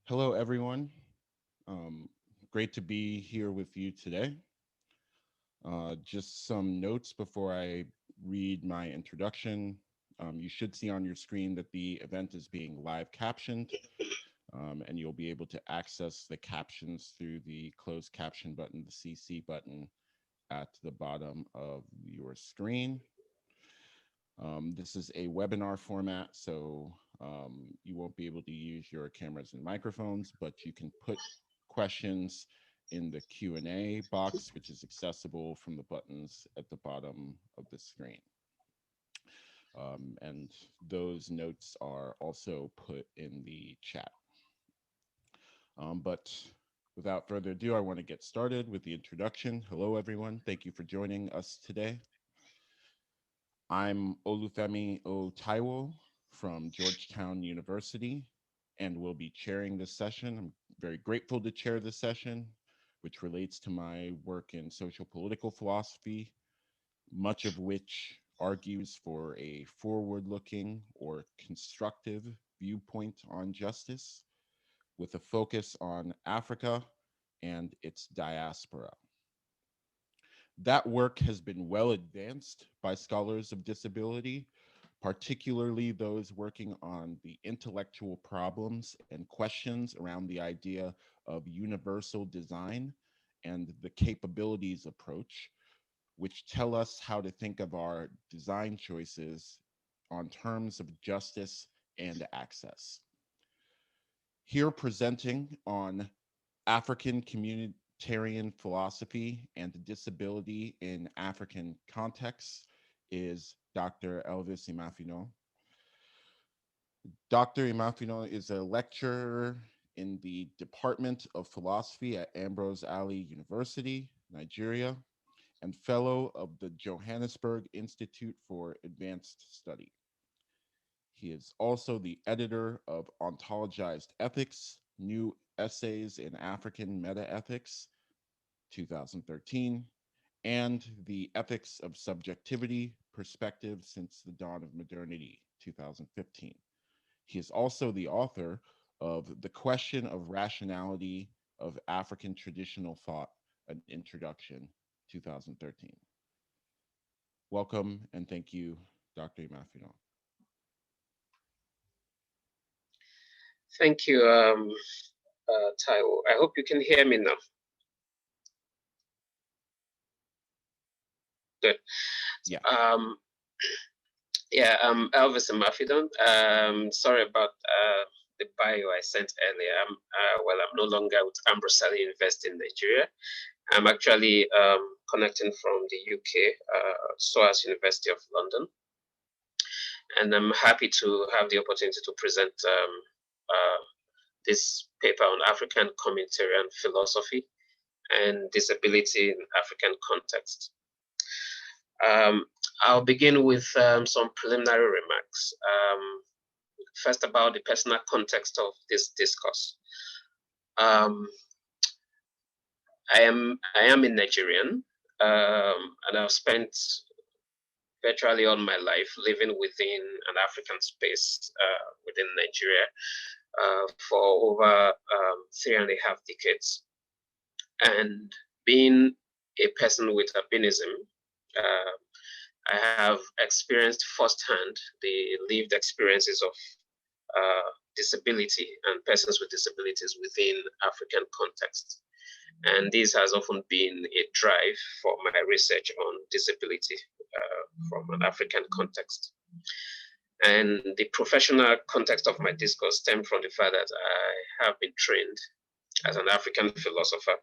Hello, everyone. Um, Great to be here with you today. Just some notes before I read my introduction. You should see on your screen that the event is being live captioned, and you'll be able to access the captions through the closed caption button, the CC button at the bottom of your screen. This is a webinar format, so you won't be able to use your cameras and microphones, but you can put questions in the Q&A box, which is accessible from the buttons at the bottom of the screen. And those notes are also put in the chat. But without further ado, I want to get started with the introduction. Hello, everyone. Thank you for joining us today. I'm Olufemi O. Taiwo from Georgetown University and will be chairing this session. I'm very grateful to chair this session, which relates to my work in social political philosophy, much of which argues for a forward-looking or constructive viewpoint on justice with a focus on Africa and its diaspora. That work has been well advanced by scholars of disability, particularly those working on the intellectual problems and questions around the idea of universal design and the capabilities approach, which tell us how to think of our design choices on terms of justice and access. Here presenting on African communitarian philosophy and disability in African contexts is Dr. Elvis Imafidon. Dr. Imafidon is a lecturer in the Department of Philosophy at Ambrose Ali University, Nigeria, and fellow of the Johannesburg Institute for Advanced Study. He is also the editor of Ontologized Ethics, New Essays in African Metaethics, 2013, and The Ethics of Subjectivity, Perspective Since the Dawn of Modernity, 2015. He is also the author of The Question of Rationality of African Traditional Thought, an Introduction, 2013. Welcome and thank you, Dr. Imafidon. Thank you, Taiwo. I hope you can hear me now. Good. Yeah. I'm Elvis Imafidon. Sorry about the bio I sent earlier. I'm no longer with Ambrose Ali University in Nigeria. I'm actually connecting from the UK, SOAS University of London. And I'm happy to have the opportunity to present this paper on African communitarian philosophy and disability in African context. I'll begin with some preliminary remarks. First, about the personal context of this discourse. I am a Nigerian, and I've spent virtually all my life living within an African space within Nigeria for over 3.5 decades. And being a person with albinism, I have experienced firsthand the lived experiences of disability and persons with disabilities within African context. And this has often been a drive for my research on disability from an African context. And the professional context of my discourse stemmed from the fact that I have been trained as an African philosopher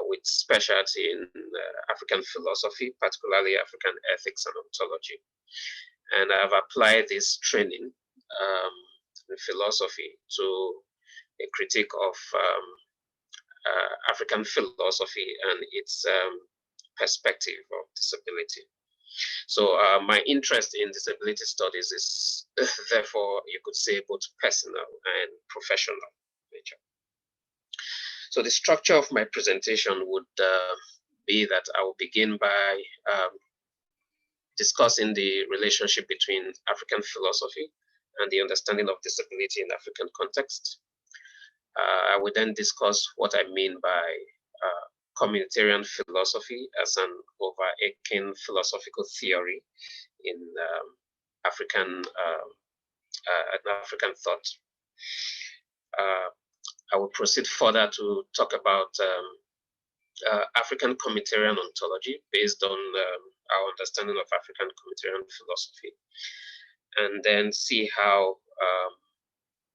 with specialty in African philosophy, particularly African ethics and ontology. And I've applied this training in philosophy to a critique of African philosophy and its perspective of disability. So my interest in disability studies is therefore, you could say, both personal and professional nature. So the structure of my presentation would be that I will begin by discussing the relationship between African philosophy and the understanding of disability in African context. I will then discuss what I mean by communitarian philosophy as an overarching philosophical theory in African thought. I will proceed further to talk about African communitarian ontology based on our understanding of African communitarian philosophy, and then see how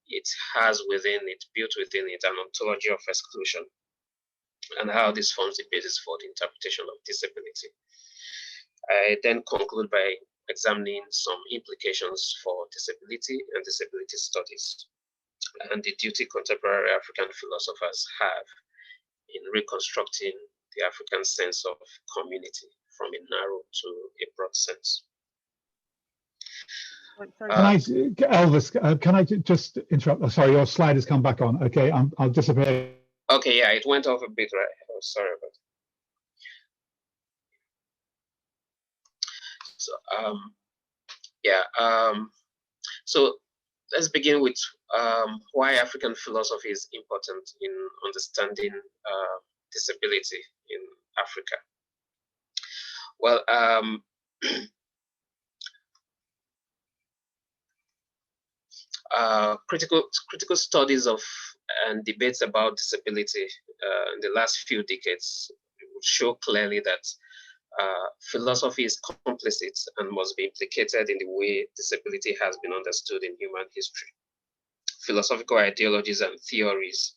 it has built within it, an ontology of exclusion, and how this forms the basis for the interpretation of disability. I then conclude by examining some implications for disability and disability studies, and the duty contemporary African philosophers have in reconstructing the African sense of community from a narrow to a broad sense. Elvis, can I just interrupt? Oh, sorry, your slide has come back on. Okay, I'll disappear. Okay, yeah, it went off a bit, right? Oh, sorry about that. So let's begin with why African philosophy is important in understanding disability in Africa. Well, critical studies of and debates about disability in the last few decades show clearly that philosophy is complicit and must be implicated in the way disability has been understood in human history. Philosophical ideologies and theories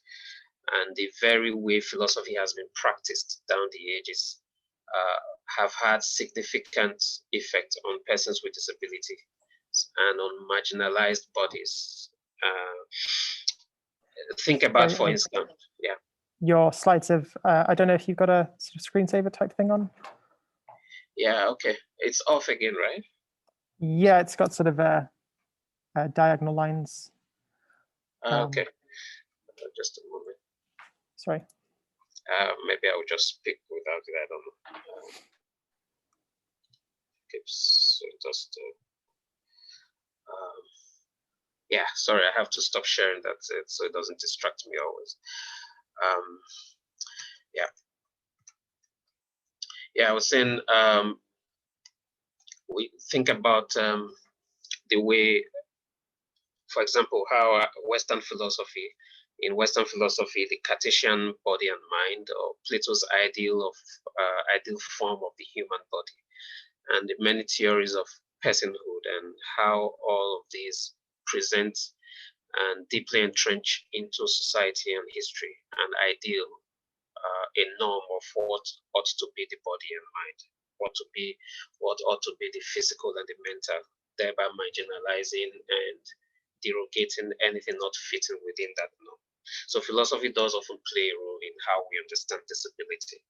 and the very way philosophy has been practiced down the ages have had significant effect on persons with disability and on marginalized bodies. Think about, for instance, yeah. Your slides have, I don't know if you've got a sort of screensaver type thing on. Yeah, okay. It's off again, right? Yeah, it's got sort of diagonal lines. Okay. Just a moment. Sorry. Maybe I will just speak without it. I don't know. Okay, so just yeah, sorry, I have to stop sharing that so it doesn't distract me always. Yeah, I was saying we think about the way, for example, how in Western philosophy, the Cartesian body and mind, or Plato's ideal form of the human body, and the many theories of personhood, and how all of these present and deeply entrenched into society and history, and ideal a norm of what ought to be the body and mind, what ought to be the physical and the mental, thereby marginalizing and derogating anything not fitting within that norm. So philosophy does often play a role in how we understand disability.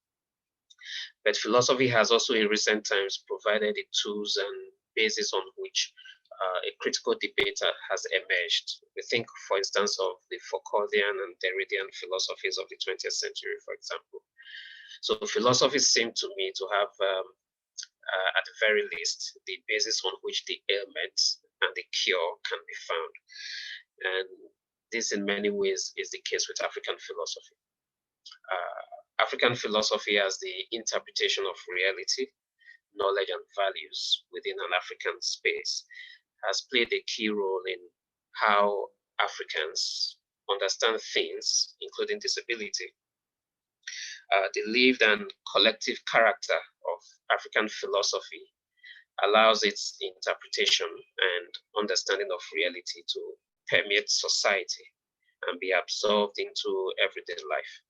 But philosophy has also in recent times provided the tools and basis on which a critical debate has emerged. We think, for instance, of the Foucauldian and Derridian philosophies of the 20th century, for example. So philosophy seemed to me to have, at the very least, the basis on which the ailment and the cure can be found. And this in many ways is the case with African philosophy. African philosophy as the interpretation of reality, knowledge, and values within an African space has played a key role in how Africans understand things, including disability. The lived and collective character of African philosophy allows its interpretation and understanding of reality to permeate society and be absorbed into everyday life.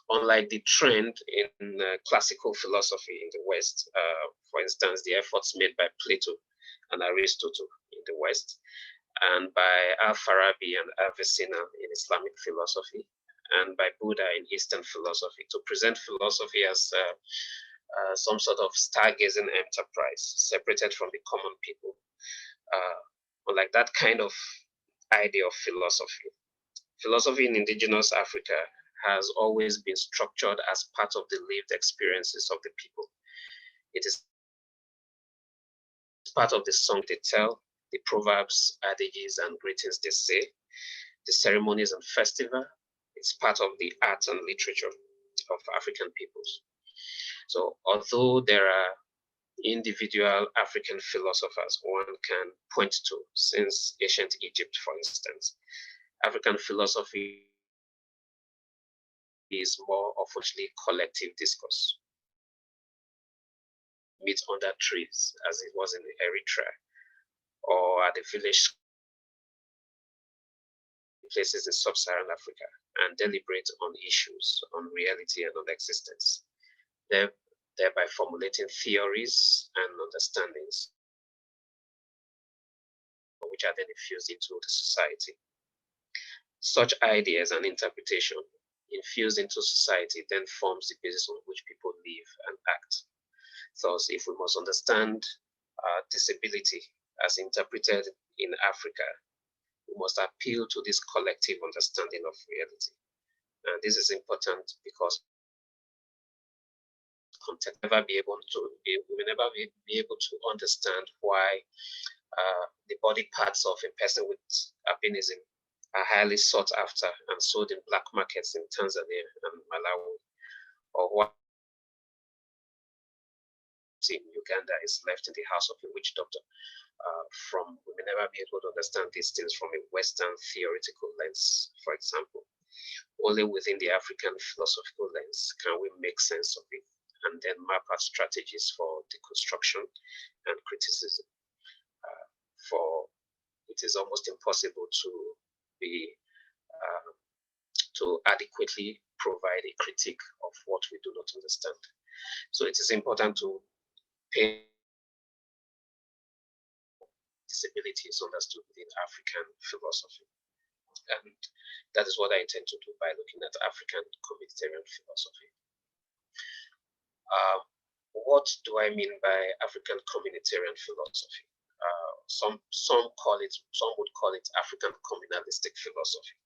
Unlike the trend in classical philosophy in the West, for instance, the efforts made by Plato and Aristotle in the West, and by Al-Farabi and Avicenna in Islamic philosophy, and by Buddha in Eastern philosophy, to present philosophy as some sort of stargazing enterprise separated from the common people. Unlike that kind of idea of philosophy, philosophy in indigenous Africa has always been structured as part of the lived experiences of the people. It is part of the song they tell, the proverbs, adages, and greetings they say, the ceremonies and festival. It's part of the art and literature of African peoples. So although there are individual African philosophers one can point to since ancient Egypt, for instance, African philosophy is more often collective discourse. Meet under trees, as it was in Eritrea, or at the village places in sub-Saharan Africa, and deliberate on issues, on reality and on existence, thereby formulating theories and understandings which are then infused into the society. Such ideas and interpretation infused into society then forms the basis on which people live and act. Thus, if we must understand disability as interpreted in Africa, we must appeal to this collective understanding of reality. And this is important because context we will never be able to understand why the body parts of a person with albinism are highly sought after and sold in black markets in Tanzania and Malawi, or why in Uganda is left in the house of a witch doctor. We may never be able to understand these things from a Western theoretical lens, for example. Only within the African philosophical lens can we make sense of it and then map out strategies for deconstruction and criticism. For it is almost impossible to adequately provide a critique of what we do not understand. So it is important to pay disability is understood within African philosophy. And that is what I intend to do by looking at African communitarian philosophy. What do I mean by African communitarian philosophy? Some would call it African communalistic philosophy.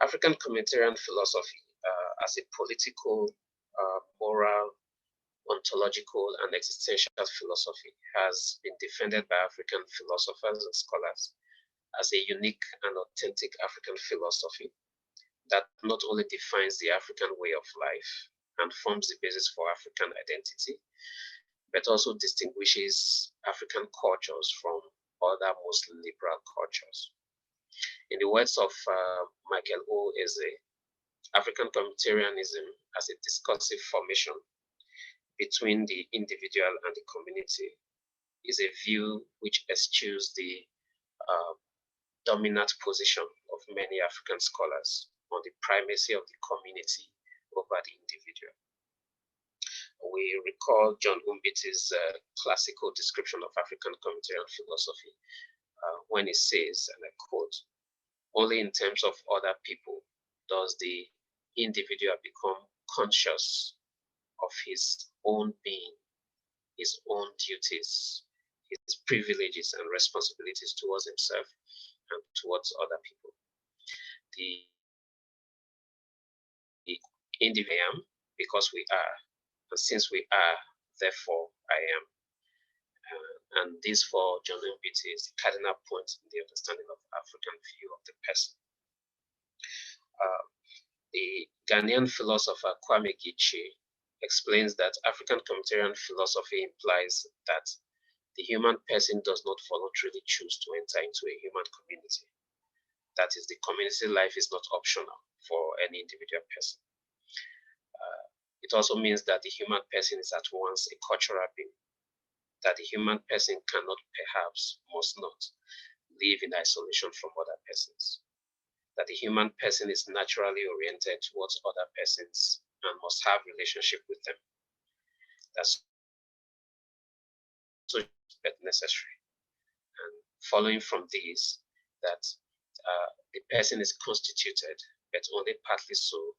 African communitarian philosophy as a political, moral, ontological and existential philosophy has been defended by African philosophers and scholars as a unique and authentic African philosophy that not only defines the African way of life and forms the basis for African identity, but also distinguishes African cultures from other most liberal cultures. In the words of Michael O. Eze, African communitarianism as a discursive formation between the individual and the community is a view which eschews the dominant position of many African scholars on the primacy of the community over the individual. We recall John Umbiti's classical description of African communitarian philosophy when he says, and I quote, "Only in terms of other people does the individual become conscious of his own being, his own duties, his privileges and responsibilities towards himself and towards other people. The individual, because we are, and since we are, therefore I am." And this for John Mbiti is the cardinal point in the understanding of African view of the person. The Ghanaian philosopher Kwame Gyekye explains that African communitarian philosophy implies that the human person does not voluntarily choose to enter into a human community. That is, the community life is not optional for any individual person. It also means that the human person is at once a cultural being, that the human person cannot, perhaps must not, live in isolation from other persons, that the human person is naturally oriented towards other persons and must have relationship with them. That's so necessary. And following from these, that the person is constituted, but only partly so,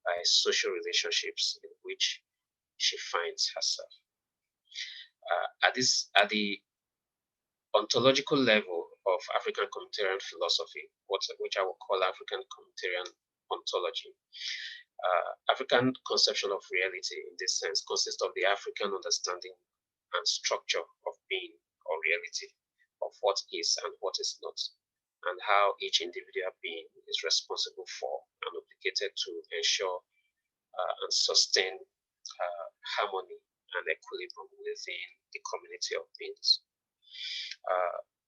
by social relationships in which she finds herself. At the ontological level of African communitarian philosophy, which I will call African communitarian ontology, African conception of reality in this sense consists of the African understanding and structure of being or reality, of what is and what is not, and how each individual being is responsible for and obligated to ensure and sustain harmony and equilibrium within the community of beings.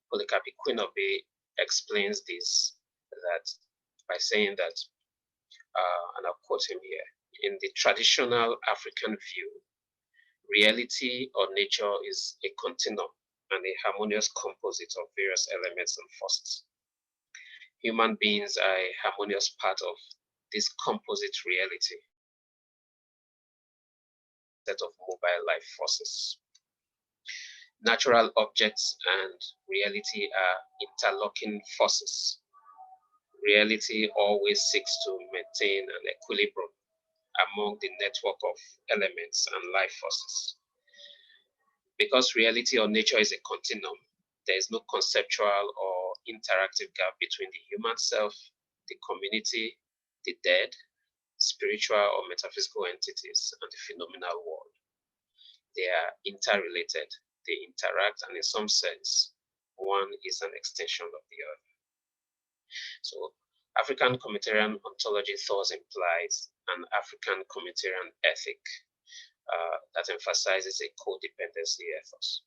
Polikapi Quinobe explains this by saying that, and I'll quote him here, in the traditional African view, reality or nature is a continuum and a harmonious composite of various elements and forces. Human beings are a harmonious part of this composite reality, set of mobile life forces. Natural objects and reality are interlocking forces. Reality always seeks to maintain an equilibrium among the network of elements and life forces. Because reality or nature is a continuum, there is no conceptual or interactive gap between the human self, the community, the dead, spiritual or metaphysical entities, and the phenomenal world. They are interrelated, they interact, and in some sense, one is an extension of the other. So, African communitarian ontology thus implies an African communitarian ethic that emphasizes a codependency ethos.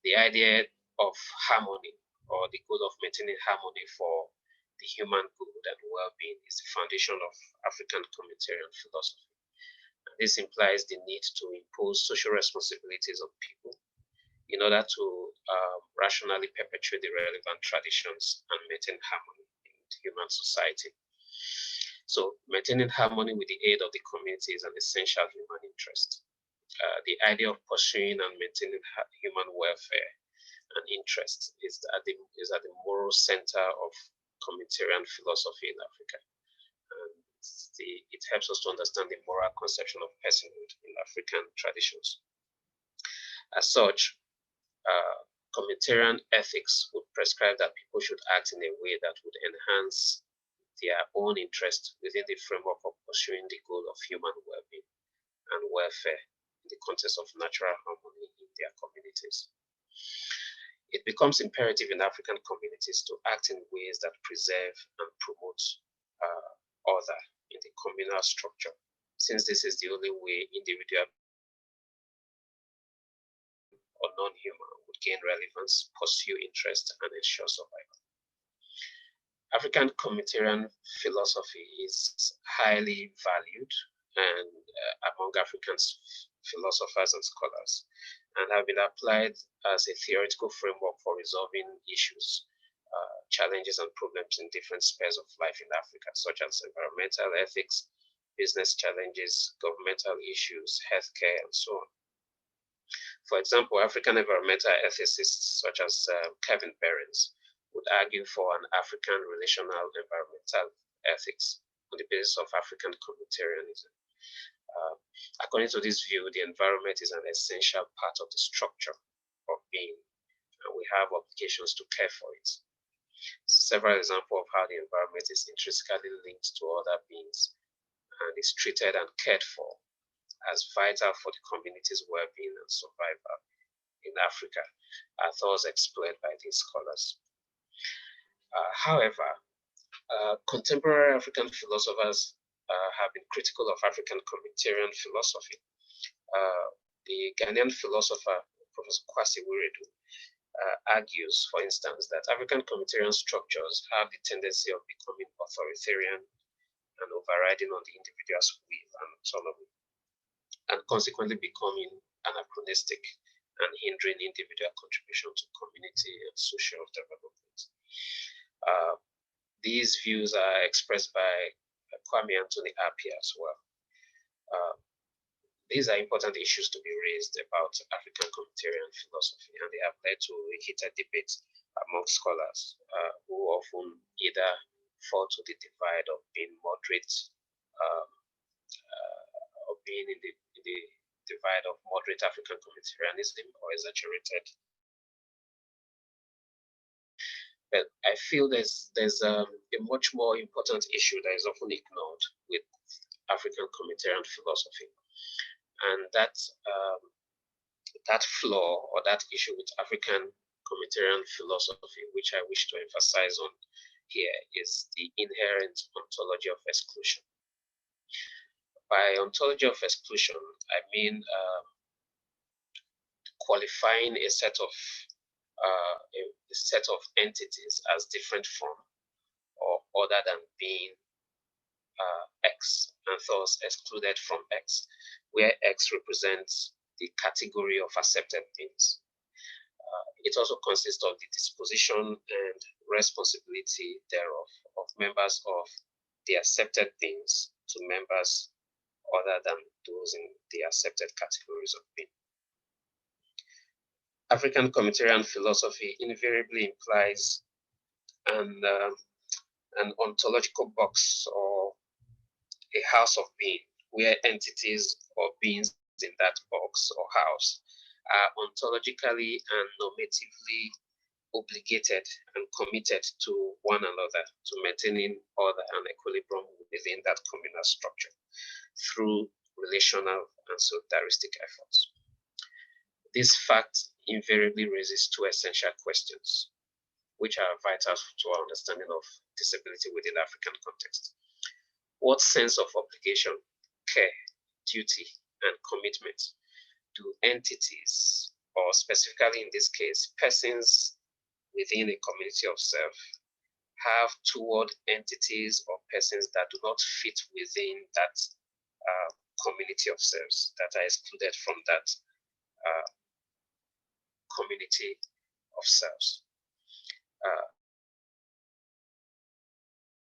The idea of harmony, or the goal of maintaining harmony for the human good and well-being, is the foundation of African communitarian philosophy. And this implies the need to impose social responsibilities on people in order to rationally perpetuate the relevant traditions and maintain harmony in human society. So maintaining harmony with the aid of the community is an essential human interest. The idea of pursuing and maintaining human welfare and interest is at the moral center of communitarian philosophy in Africa. And it helps us to understand the moral conception of personhood in African traditions. As such, communitarian ethics would prescribe that people should act in a way that would enhance their own interest within the framework of pursuing the goal of human well-being and welfare in the context of natural harmony in their communities. It becomes imperative in African communities to act in ways that preserve and promote order in the communal structure, since this is the only way individual or non-human would gain relevance, pursue interest, and ensure survival. African communitarian philosophy is highly valued and among African philosophers and scholars, and have been applied as a theoretical framework for resolving issues, challenges, and problems in different spheres of life in Africa, such as environmental ethics, business challenges, governmental issues, healthcare, and so on. For example, African environmental ethicists such as Kevin Behrens would argue for an African relational environmental ethics on the basis of African communitarianism. According to this view, the environment is an essential part of the structure of being, and we have obligations to care for it. Several examples of how the environment is intrinsically linked to other beings and is treated and cared for as vital for the community's well-being and survival in Africa are thus explored by these scholars. However, contemporary African philosophers have been critical of African communitarian philosophy. The Ghanaian philosopher, Professor Kwasi Wiredu, argues, for instance, that African communitarian structures have the tendency of becoming authoritarian and overriding on the individual's will and autonomy, and consequently becoming anachronistic and hindering individual contribution to community and social development. These views are expressed by Kwame Anthony Appiah as well. These are important issues to be raised about African communitarian philosophy, and they have led to a heated debate among scholars who often either fall to the divide of being moderate, of being in the divide of moderate African communitarianism or exaggerated. But I feel there's a much more important issue that is often ignored with African communitarian philosophy, and that flaw or that issue with African communitarian philosophy, which I wish to emphasize on here, is the inherent ontology of exclusion. By ontology of exclusion, I mean qualifying a set of entities as different from or other than being X, and thus excluded from X, where X represents the category of accepted beings. It also consists of the disposition and responsibility thereof of members of the accepted beings to members other than those in the accepted categories of being. African communitarian philosophy invariably implies an ontological box or a house of being, where entities or beings in that box or house are ontologically and normatively obligated and committed to one another, to maintaining order and equilibrium within that communal structure through relational and solidaristic efforts. This fact invariably raises two essential questions, which are vital to our understanding of disability within the African context. What sense of obligation, care, duty, and commitment do entities, or specifically in this case, persons within a community of self, have toward entities or persons that do not fit within that community of selves, that are excluded from that community of selves?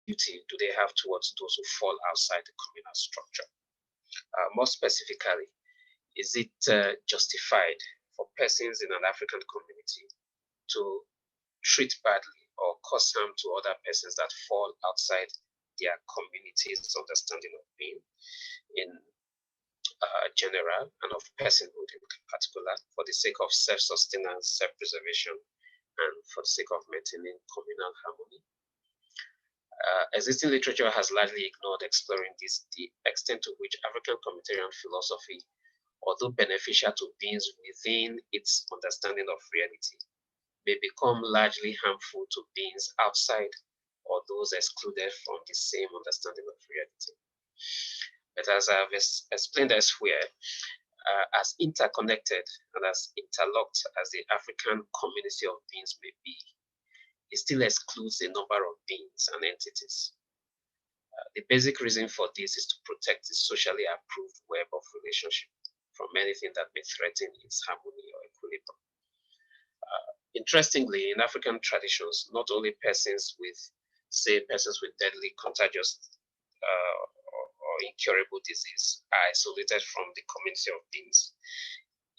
Duty do they have towards those who fall outside the communal structure? More specifically, is it justified for persons in an African community to treat badly or cause harm to other persons that fall outside their community's understanding of being in general, and of personhood in particular, for the sake of self-sustenance, self-preservation, and for the sake of maintaining communal harmony? Existing literature has largely ignored exploring this, the extent to which African communitarian philosophy, although beneficial to beings within its understanding of reality, may become largely harmful to beings outside or those excluded from the same understanding of reality. But as I've explained elsewhere, as interconnected and as interlocked as the African community of beings may be, it still excludes a number of beings and entities. The basic reason for this is to protect the socially approved web of relationship from anything that may threaten its harmony or equilibrium. Interestingly, in African traditions, not only persons with deadly, contagious, or incurable disease are isolated from the community of beings.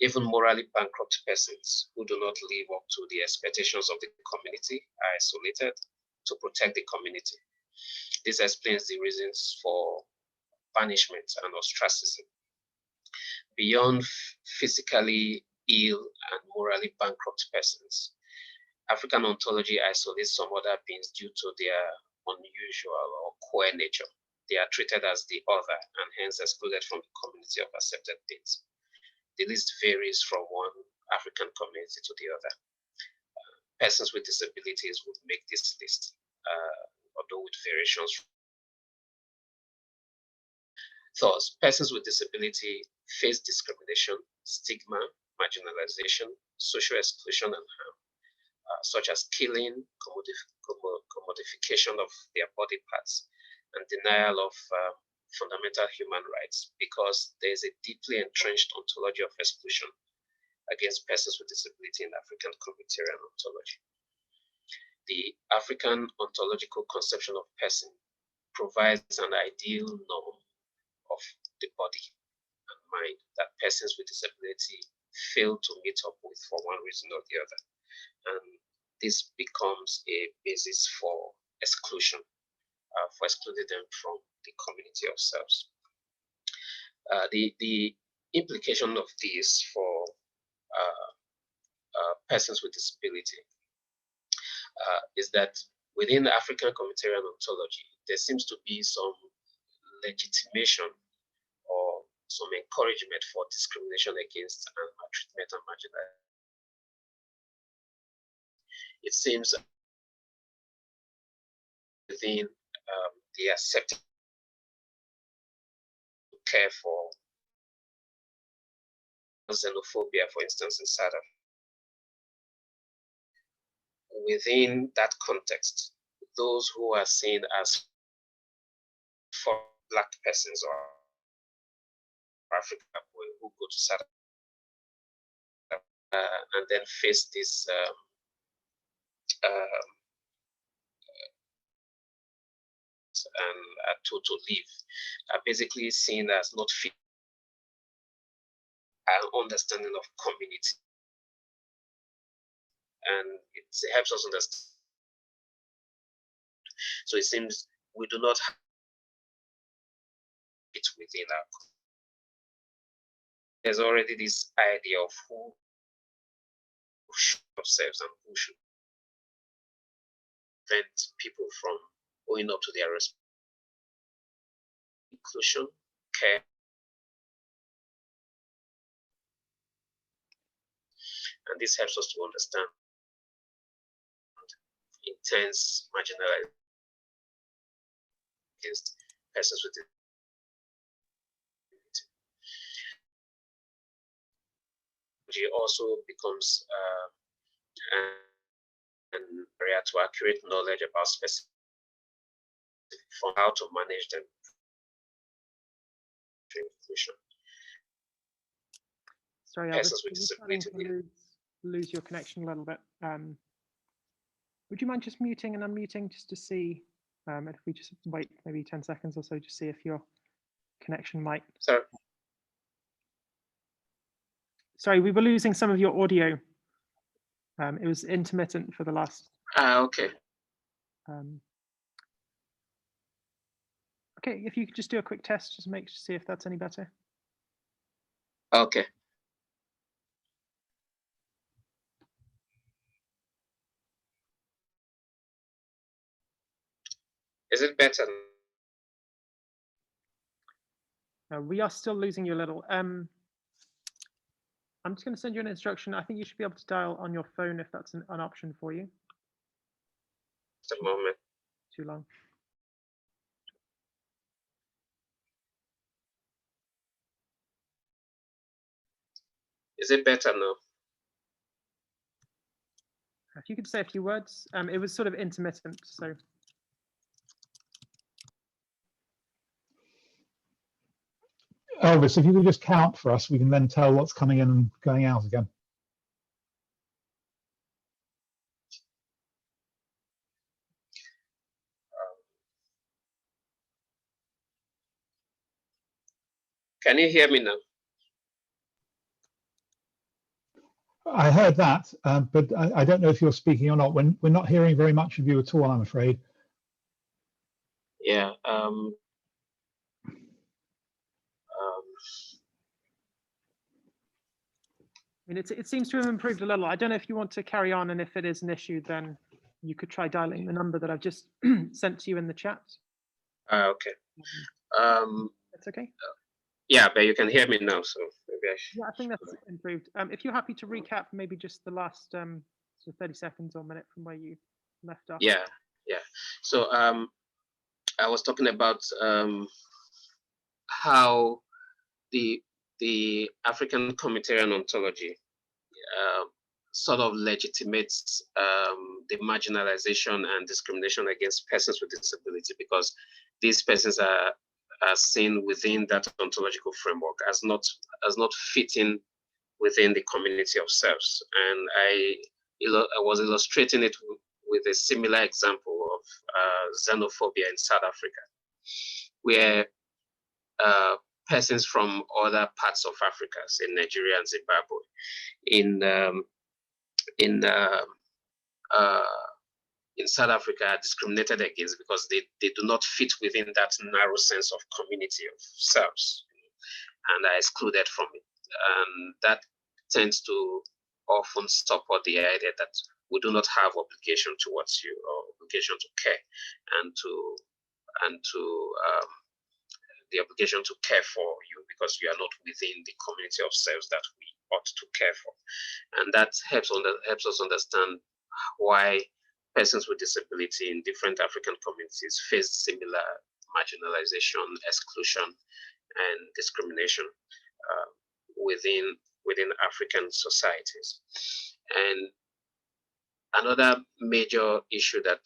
Even morally bankrupt persons who do not live up to the expectations of the community are isolated to protect the community. This explains the reasons for banishment and ostracism. Beyond physically ill and morally bankrupt persons, African ontology isolates some other beings due to their unusual or queer nature. They are treated as the other and hence excluded from the community of accepted beings. The list varies from one African community to the other. Persons with disabilities would make this list, although with variations. Thus, persons with disability face discrimination, stigma, marginalization, social exclusion, and harm, such as killing, commodification of their body parts, and denial of fundamental human rights, because there is a deeply entrenched ontology of exclusion against persons with disability in African communitarian ontology. The African ontological conception of person provides an ideal norm of the body and mind that persons with disability fail to meet up with for one reason or the other. And this becomes a basis for exclusion, for excluding them from the community of selves. The implication of this for persons with disability is that within the African communitarian ontology, there seems to be some legitimation or some encouragement for discrimination against and maltreatment and marginalization it seems within the accepted care for xenophobia, for instance, in South Africa. Within that context, those who are seen as for Black persons or African who go to South Africa and then face this and are told to leave, are basically seen as not fit an understanding of community. And it helps us understand. So it seems we do not have it within our. There's already this idea of who should ourselves and who should prevent people from going up to their inclusion, care, and this helps us to understand intense marginalization against persons with disability. It also becomes an area to accurate knowledge about specific from how to manage them. Sorry, Elvis, you're starting to lose your connection a little bit. Would you mind just muting and unmuting just to see if we just wait maybe 10 seconds or so to see if your connection might. Sorry, we were losing some of your audio. It was intermittent for the last. Okay. Okay, if you could just do a quick test, just see if that's any better. Okay. Is it better? We are still losing you a little. I'm just going to send you an instruction. I think you should be able to dial on your phone if that's an option for you. Just a moment. Too long. Is it better now? If you could say a few words. It was sort of intermittent, so. Elvis, if you could just count for us, we can then tell what's coming in and going out again. Can you hear me now? I heard that, but I don't know if you're speaking or not. We're not hearing very much of you at all, I'm afraid. Yeah. I mean, it seems to have improved a little. I don't know if you want to carry on, and if it is an issue, then you could try dialing the number that I've just sent to you in the chat. Okay. That's okay. Yeah, but you can hear me now, so maybe I should. Yeah, I think that's improved. If you're happy to recap, maybe just the last so 30 seconds or minute from where you left off. Yeah, yeah. So I was talking about how the African communitarian ontology sort of legitimates the marginalization and discrimination against persons with disability, because these persons are seen within that ontological framework as not fitting within the community of selves. And I was illustrating it with a similar example of xenophobia in South Africa, where persons from other parts of Africa, say Nigeria and Zimbabwe, in South Africa are discriminated against because they do not fit within that narrow sense of community of selves, and are excluded from it. And that tends to often support the idea that we do not have obligation towards you, or obligation to care, and to the obligation to care for you because you are not within the community of selves that we ought to care for. And that helps us understand why persons with disability in different African communities face similar marginalization, exclusion, and discrimination within African societies. And another major issue that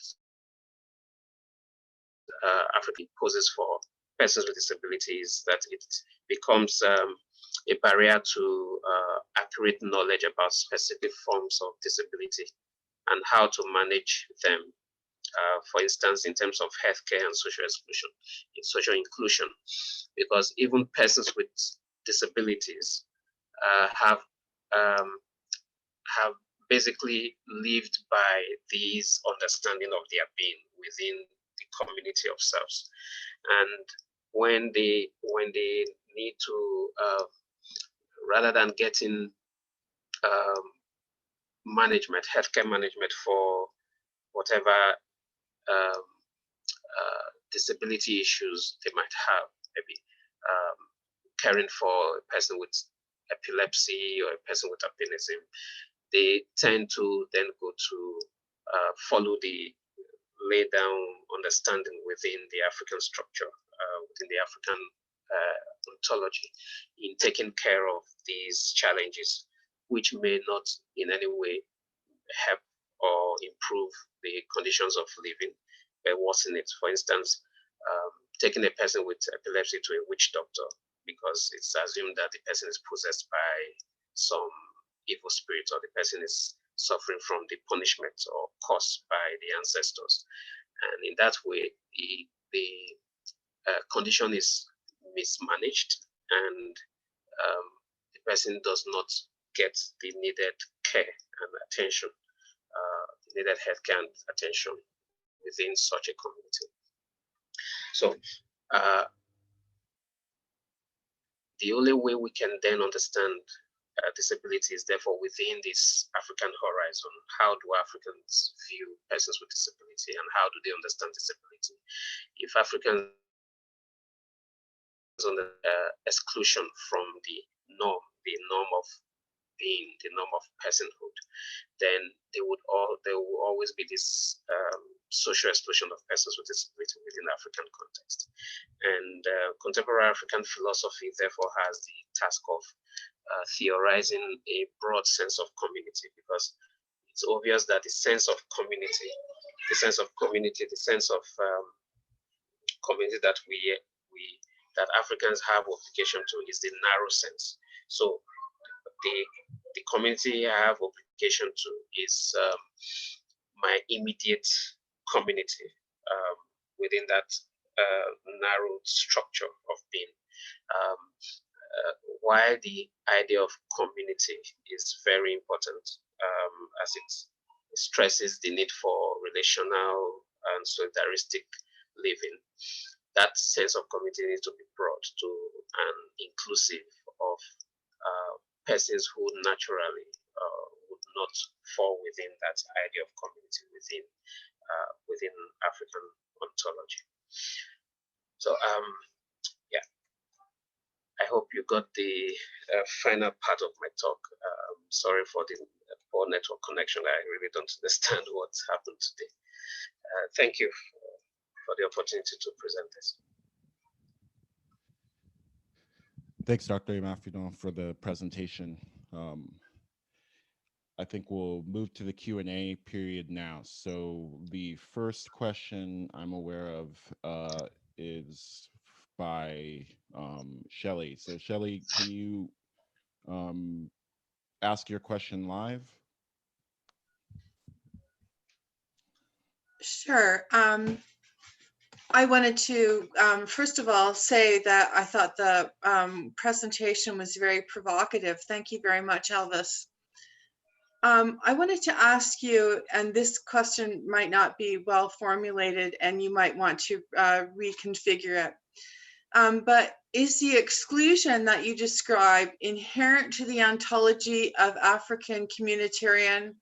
Africa poses for persons with disabilities that it becomes a barrier to accurate knowledge about specific forms of disability and how to manage them. For instance, in terms of healthcare and social exclusion, social inclusion, because even persons with disabilities have basically lived by these understanding of their being within the community of selves, and when they need to rather than getting management, healthcare management for whatever disability issues they might have, maybe caring for a person with epilepsy or a person with albinism, they tend to then go to follow the laid down understanding within the African structure, within the African ontology, in taking care of these challenges, which may not in any way help or improve the conditions of living, but worsen it. For instance, taking a person with epilepsy to a witch doctor because it's assumed that the person is possessed by some evil spirit, or the person is suffering from the punishment or caused by the ancestors. And in that way, the condition is mismanaged, and the person does not get the needed care and attention, needed healthcare and attention within such a community. So the only way we can then understand disability is therefore within this African horizon. How do Africans view persons with disability, and how do they understand disability? If Africans on the exclusion from the norm of being, the norm of personhood, then there will always be this social exclusion of persons with disability within the African context. And contemporary African philosophy therefore has the task of theorizing a broad sense of community, because it's obvious that the sense of community, the sense of community that Africans have obligation to is the narrow sense. So the community I have obligation to is my immediate community within that narrow structure of being. Why the idea of community is very important, as it stresses the need for relational and solidaristic living. That sense of community needs to be brought to and inclusive of persons who naturally would not fall within that idea of community within African ontology. So yeah, I hope you got the final part of my talk. Sorry for the poor network connection. I really don't understand what's happened today. Thank you for the opportunity to present this. Thanks, Dr. Imafidon, for the presentation. I think we'll move to the Q&A period now. So the first question I'm aware of is by Shelley. So Shelley, can you ask your question live? Sure. I wanted to, first of all, say that I thought the presentation was very provocative. Thank you very much, Elvis. I wanted to ask you, and this question might not be well formulated and you might want to reconfigure it, but is the exclusion that you describe inherent to the ontology of African communitarian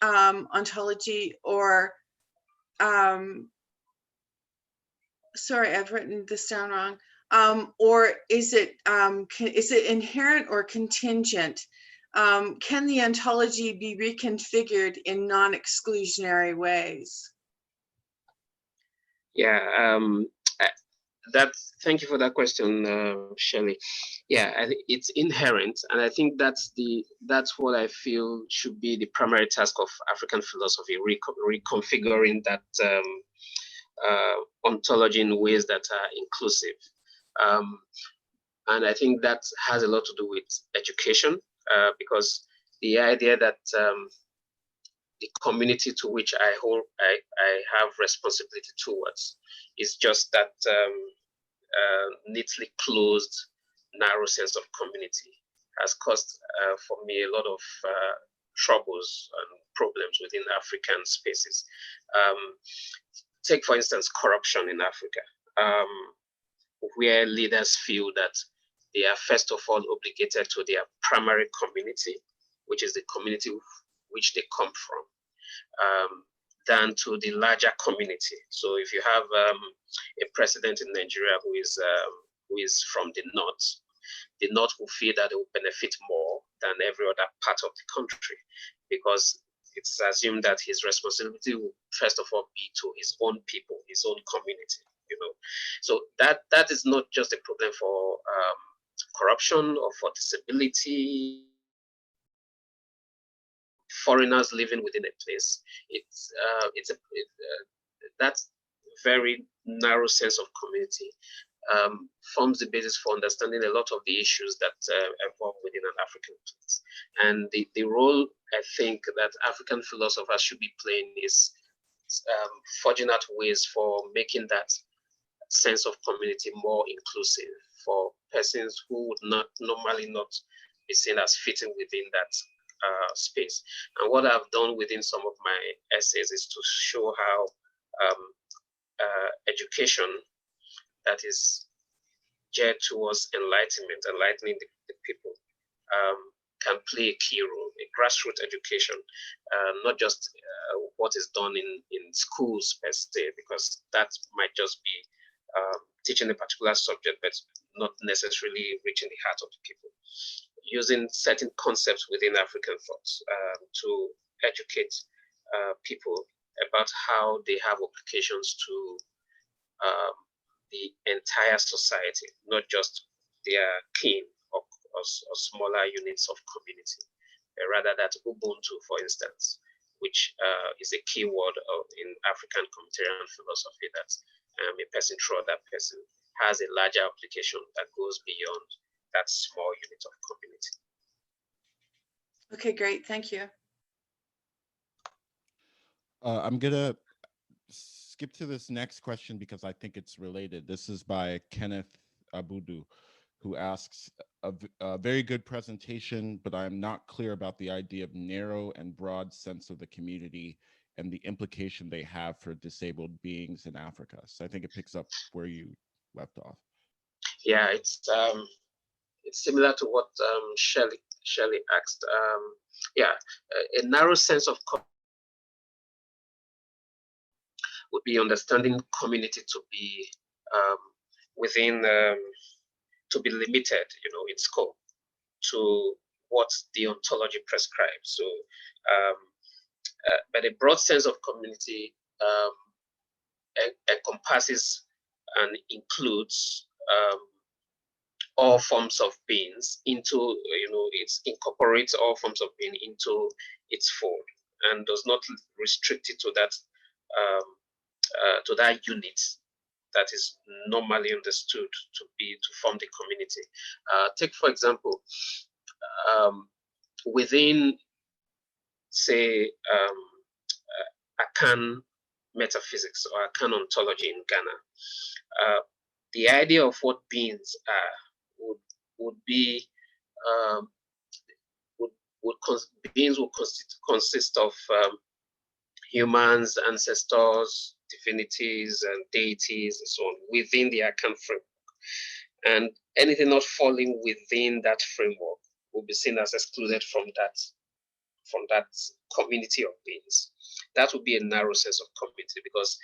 ontology, or sorry, I've written this down wrong. Or is it inherent or contingent can the ontology be reconfigured in non-exclusionary ways? Yeah, thank you for that question, Shelley. Yeah, I think it's inherent, and I think that's what I feel should be the primary task of African philosophy, reconfiguring that ontology in ways that are inclusive. And I think that has a lot to do with education, because the idea that the community to which I have responsibility towards is just that neatly closed, narrow sense of community has caused for me a lot of troubles and problems within African spaces. Take, for instance, corruption in Africa, where leaders feel that they are first of all obligated to their primary community, which is the community which they come from, than to the larger community. So if you have a president in Nigeria who is from the North will feel that they will benefit more than every other part of the country, because it's assumed that his responsibility will first of all be to his own people, his own community. So that is not just a problem for corruption or for disability, foreigners living within a place. That very narrow sense of community forms the basis for understanding a lot of the issues that evolve within an African place. And the role I think that African philosophers should be playing is forging out ways for making that sense of community more inclusive for persons who would normally not be seen as fitting within that space. And what I've done within some of my essays is to show how education that is geared towards enlightening the people, can play a key role, a grassroots education, not just what is done in schools per se, because that might just be teaching a particular subject, but not necessarily reaching the heart of the people. Using certain concepts within African thoughts to educate people about how they have applications to the entire society, not just their kin or smaller units of community, rather that Ubuntu, for instance, which is a key word in African communitarian philosophy, that a person through other person has a larger application that goes beyond that small unit of community. Okay, great, thank you. I'm gonna skip to this next question because I think it's related. This is by Kenneth Abudu, who asks, a very good presentation, but I'm not clear about the idea of narrow and broad sense of the community and the implication they have for disabled beings in Africa. So I think it picks up where you left off. Yeah, it's similar to what Shelley asked. A narrow sense of would be understanding community to be within, to be limited, in scope to what the ontology prescribes. So, but a broad sense of community encompasses and includes all forms of beings into, it incorporates all forms of being into its fold, and does not restrict it to that unit that is normally understood to form the community. Take, for example, within, say, Akan metaphysics or Akan ontology in Ghana, the idea of what beings are beings would consist of humans, ancestors, divinities, and deities, and so on within the Akan framework. And anything not falling within that framework will be seen as excluded from that community of beings. That would be a narrow sense of community, because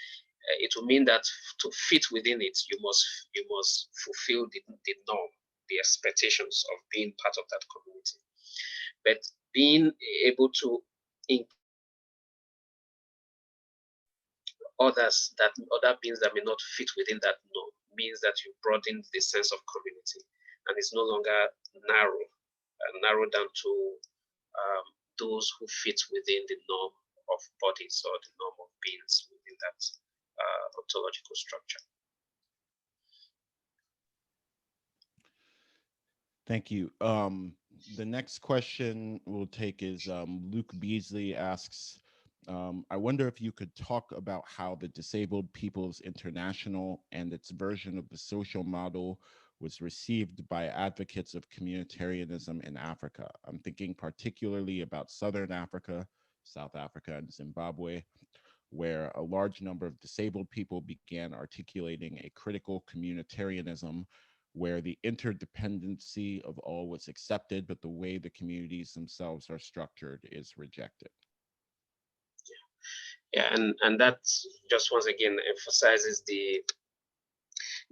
it will mean that to fit within it, you must fulfill the norm, the expectations of being part of that community. but being able to others, that other beings that may not fit within that norm, means that you broaden the sense of community, and it's no longer narrowed down to those who fit within the norm of bodies or the norm of beings within that ontological structure. Thank you. The next question we'll take is Luke Beasley asks, I wonder if you could talk about how the Disabled Peoples International and its version of the social model was received by advocates of communitarianism in Africa. I'm thinking particularly about Southern Africa, South Africa, and Zimbabwe, where a large number of disabled people began articulating a critical communitarianism where the interdependency of all was accepted, but the way the communities themselves are structured is rejected. Yeah, and that just once again emphasizes the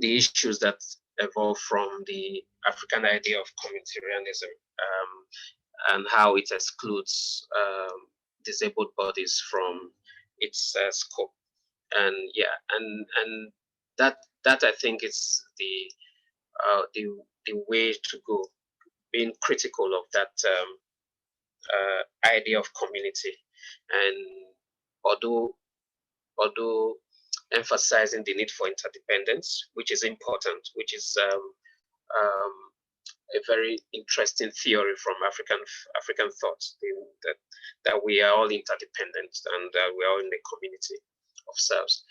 issues that evolve from the African idea of communitarianism, and how it excludes disabled bodies from its scope. And yeah, and that I think is the way to go, being critical of that idea of community, and although emphasizing the need for interdependence, which is important, which is a very interesting theory from African thought, that we are all interdependent and we are all in a community of selves.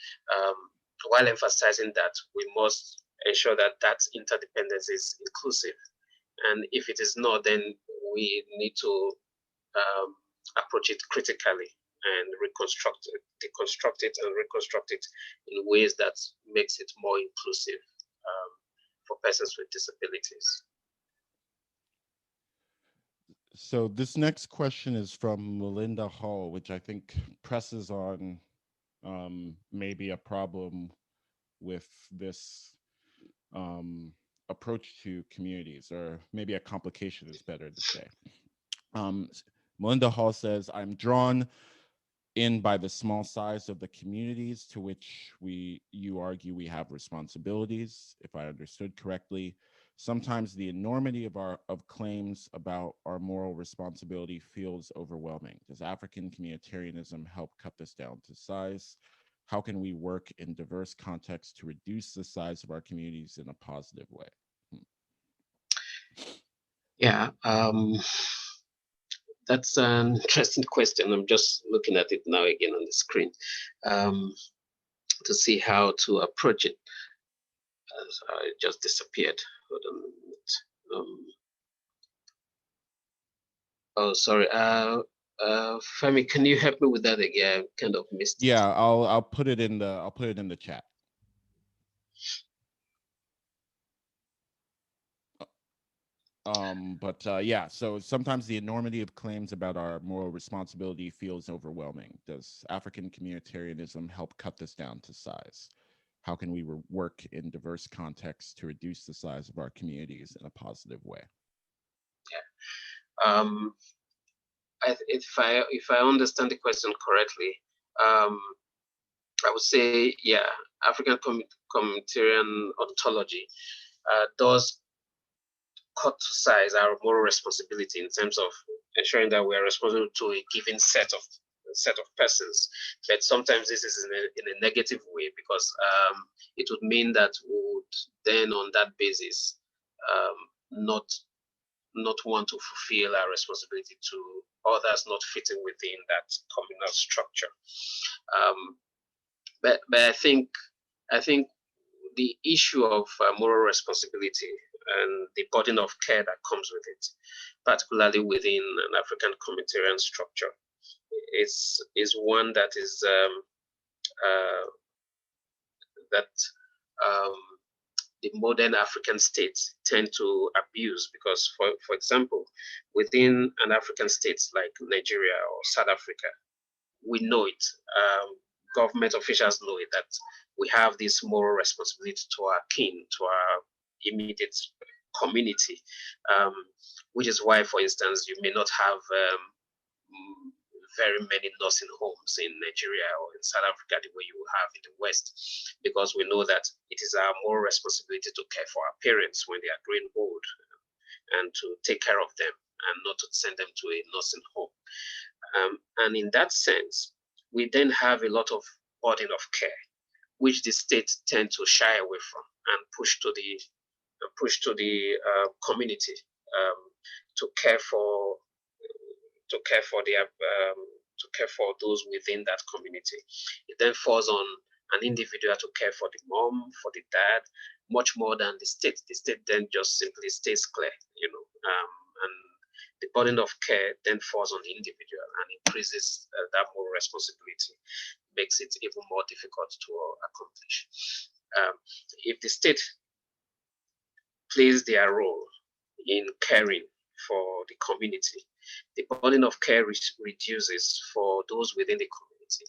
While emphasizing that, we must ensure that that interdependence is inclusive. And if it is not, then we need to approach it critically and deconstruct it and reconstruct it in ways that makes it more inclusive for persons with disabilities. So this next question is from Melinda Hall, which I think presses on maybe a problem with this approach to communities, or maybe a complication is better to say. Melinda Hall says, I'm drawn in by the small size of the communities to which you argue we have responsibilities. If I understood correctly, sometimes the enormity of claims about our moral responsibility feels overwhelming. Does African communitarianism help cut this down to size? How can we work in diverse contexts to reduce the size of our communities in a positive way? Yeah, that's an interesting question. I'm just looking at it now again on the screen to see how to approach it. It just disappeared. Hold on a minute. Oh, sorry. Femi, can you help me with that again? I kind of missed it. Yeah, I'll put it in the chat. Yeah, so sometimes the enormity of claims about our moral responsibility feels overwhelming. Does African communitarianism help cut this down to size? How can we work in diverse contexts to reduce the size of our communities in a positive way? Yeah. If I understand the question correctly, I would say, yeah, African communitarian ontology does cut to size our moral responsibility in terms of ensuring that we are responsible to a given set of persons. But sometimes this is in a negative way, because it would mean that we would then, on that basis, not want to fulfill our responsibility to others not fitting within that communal structure. But I think the issue of moral responsibility and the burden of care that comes with it, particularly within an African communitarian structure, is one that is the modern African states tend to abuse, because, for example, within an African state like Nigeria or South Africa, we know it. Government officials know it, that we have this moral responsibility to our kin, to our immediate community, which is why, for instance, you may not have very many nursing homes in Nigeria or in South Africa the way you have in the West, because we know that it is our moral responsibility to care for our parents when they are growing old and to take care of them and not to send them to a nursing home. And in that sense, we then have a lot of burden of care, which the state tend to shy away from and push to the community to care for those within that community. It then falls on an individual to care for the mom, for the dad, much more than the state. The state then just simply stays clear, and the burden of care then falls on the individual and increases that moral responsibility, makes it even more difficult to accomplish. If the state plays their role in caring for the community, the burden of care reduces for those within the community,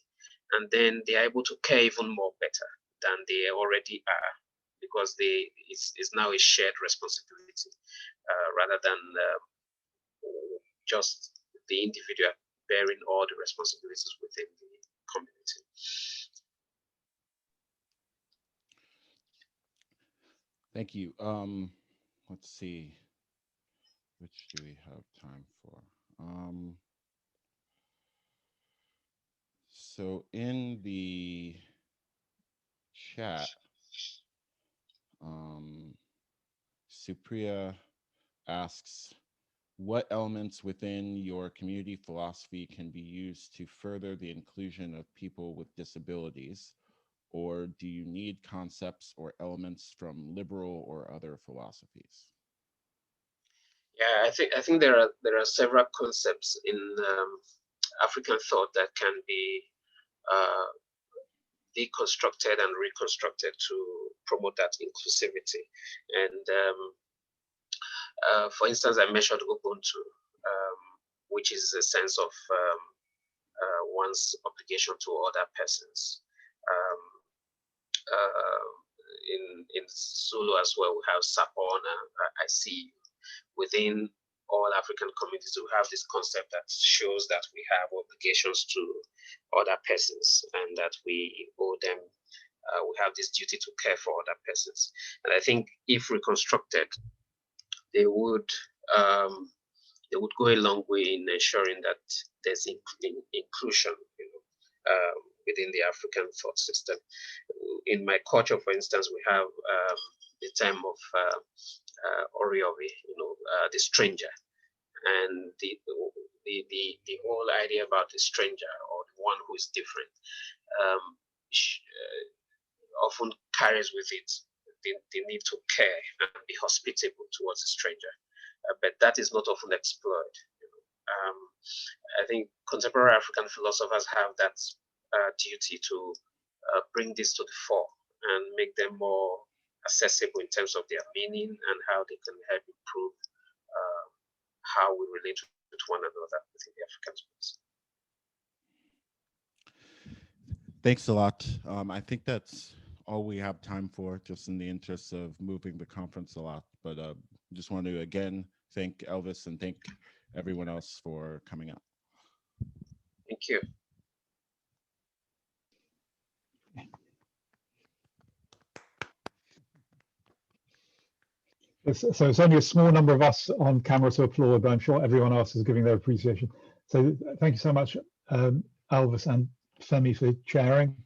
and then they are able to care even more better than they already are, because it's now a shared responsibility rather than just the individual bearing all the responsibilities within the community. Thank you. Let's see. Which do we have time for? So in the chat, Supriya asks, what elements within your community philosophy can be used to further the inclusion of people with disabilities? Or do you need concepts or elements from liberal or other philosophies? Yeah, I think there are several concepts in African thought that can be deconstructed and reconstructed to promote that inclusivity. And for instance, I mentioned Ubuntu, which is a sense of one's obligation to other persons. In Zulu as well, we have Sapona, I see. Within all African communities, we have this concept that shows that we have obligations to other persons and that we owe them, we have this duty to care for other persons. And I think if reconstructed, they would go a long way in ensuring that there's inclusion, within the African thought system. In my culture, for instance, we have the term of Oriovi, the stranger, and the whole idea about the stranger or the one who is different often carries with it the need to care and be hospitable towards a stranger, but that is not often explored. I think contemporary African philosophers have that duty to bring this to the fore and make them more accessible in terms of their meaning and how they can help improve how we relate with one another within the African space. Thanks a lot. I think that's all we have time for, just in the interest of moving the conference a lot. But just want to again thank Elvis and thank everyone else for coming out. Thank you. So it's only a small number of us on camera to applaud, but I'm sure everyone else is giving their appreciation. So thank you so much, Elvis and Femi, for chairing.